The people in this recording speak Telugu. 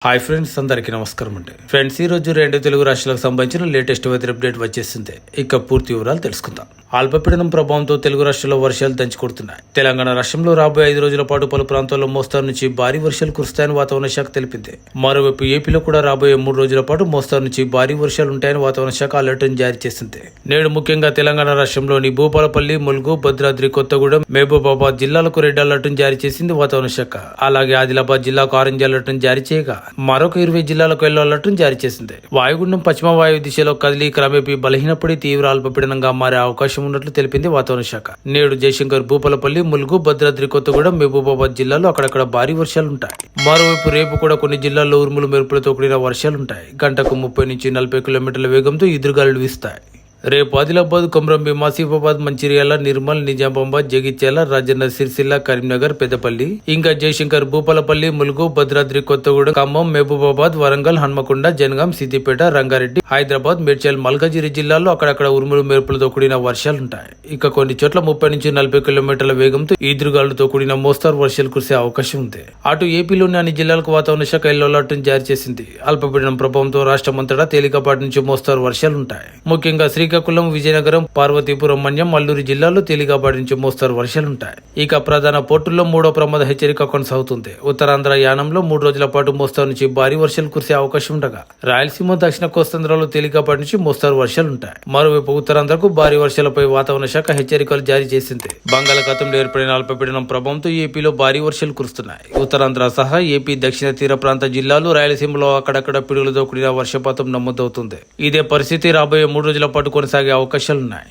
హాయ్ ఫ్రెండ్స్, అందరికీ నమస్కారం అండి. ఫ్రెండ్స్, ఈ రోజు రెండు తెలుగు రాష్ట్రాలకు సంబంధించిన లేటెస్ట్ వెదర్ అప్డేట్ వచ్చేసింది. ఇక పూర్తి వివరాలు తెలుసుకుందాం. అల్పపీడనం ప్రభావంతో తెలుగు రాష్ట్రాల్లో వర్షాలు దంచుకొడుతున్నాయి. తెలంగాణ రాష్ట్రంలో రాబోయే 5 రోజుల పాటు పలు ప్రాంతాల్లో మోస్తారు నుంచి భారీ వర్షాలు కురుస్తాయని వాతావరణ శాఖ తెలిపింది. మరోవైపు ఏపీలో కూడా రాబోయే 3 రోజుల పాటు మోస్తారు నుంచి భారీ వర్షాలు ఉంటాయని వాతావరణ శాఖ అలర్ట్ను జారీ చేసింది. నేడు ముఖ్యంగా తెలంగాణ రాష్ట్రంలోని భూపాలపల్లి, ములుగు, భద్రాద్రి కొత్తగూడెం, మహబూబాబాద్ జిల్లాలకు రెడ్ అలర్ట్ను జారీ చేసింది వాతావరణ శాఖ. అలాగే ఆదిలాబాద్ జిల్లాకు ఆరెంజ్ అలర్ట్ను జారీ చేయగా మరొక 20 జిల్లాలకు ఎల్లో అలర్ట్ను జారీ చేసింది. వాయుగుండం పశ్చిమ వాయు దిశలో కదిలి క్రమేపీ బలహీనపడి తీవ్ర అల్పపీడనంగా మారే అవకాశం ఉన్నట్లు తెలిపింది వాతావరణ శాఖ. నేడు జయశంకర్, భూపాలపల్లి, ములుగు, భద్రాద్రి కొత్తగూడెం, మహబూబాబాద్ జిల్లాలో అక్కడక్కడ భారీ వర్షాలుంటాయి. మరోవైపు రేపు కూడా కొన్ని జిల్లాల్లో ఉరుములు మెరుపులతో కూడిన వర్షాలుంటాయి. గంటకు 30 నుంచి 40 కిలోమీటర్ల వేగంతో ఈదురుగాలులు వీస్తాయి. రేపు ఆదిలాబాద్, కొమరంభీం, ఆసిఫాబాద్, మంచిర్యాల, నిర్మల్, నిజామాబాద్, జగిత్యాల, రాజన్న సిరిసిల్ల, కరీంనగర్, పెద్దపల్లి, ఇంకా జయశంకర్, భూపాలపల్లి, ములుగు, భద్రాద్రి కొత్తగూడెం, ఖమ్మం, మహబూబాబాద్, వరంగల్, హన్మకొండ, జనగాం, సిద్దిపేట, రంగారెడ్డి, హైదరాబాద్, మేడ్చల్, మల్కాజిగిరి జిల్లాల్లో అక్కడక్కడ ఉరుములు మెరుపులతో కూడిన వర్షాలుంటాయి. ఇక కొన్ని చోట్ల 30 నుంచి 40 కిలోమీటర్ల వేగంతో ఈదురుగాలులతో కూడిన మోస్తారు వర్షాలు కురిసే అవకాశం ఉంది. అటు ఏపీలోని అన్ని జిల్లాలకు వాతావరణ శాఖ ఎల్లో అలర్ట్ జారీ చేసింది. అల్పపీడనం ప్రభావంతో రాష్ట్రమంతటా తేలికపాటి నుంచి మోస్తారు వర్షాలుంటాయి. ముఖ్యంగా శ్రీకాకుళం, విజయనగరం, పార్వతీపురం, మన్యం, అల్లూరి జిల్లాల్లో తేలికపాటి నుంచి మోస్తారు వర్షాలుంటాయి. ఇక ప్రధాన పోర్టుల్లో 3వ ప్రమాద హెచ్చరిక కొనసాగుతుంది. ఉత్తరాంధ్ర యానంలో 3 రోజుల పాటు మోస్తారు నుంచి భారీ వర్షాలు కురిసే అవకాశం ఉండగా రాయలసీమ, దక్షిణ కోస్తాంధ్రలో తేలికపాటి నుంచి మోస్తారు వర్షాలుంటాయి. మరోవైపు ఉత్తరాంధ్రకు భారీ వర్షాలపై వాతావరణ శాఖ హెచ్చరికలు జారీ చేసింది. బంగాళాఖాతంలో ఏర్పడిన అల్పపీడనం ప్రభావంతో ఏపీలో భారీ వర్షాలు కురుస్తున్నాయి. ఉత్తరాంధ్ర సహా ఏపీ దక్షిణ తీర ప్రాంత జిల్లాలు, రాయలసీమలో అక్కడక్కడ పిడుగులతో కూడిన వర్షపాతం నమోదవుతుంది. ఇదే పరిస్థితి రాబోయే 3 రోజుల పాటు కొనసాగే అవకాశాలున్నాయి.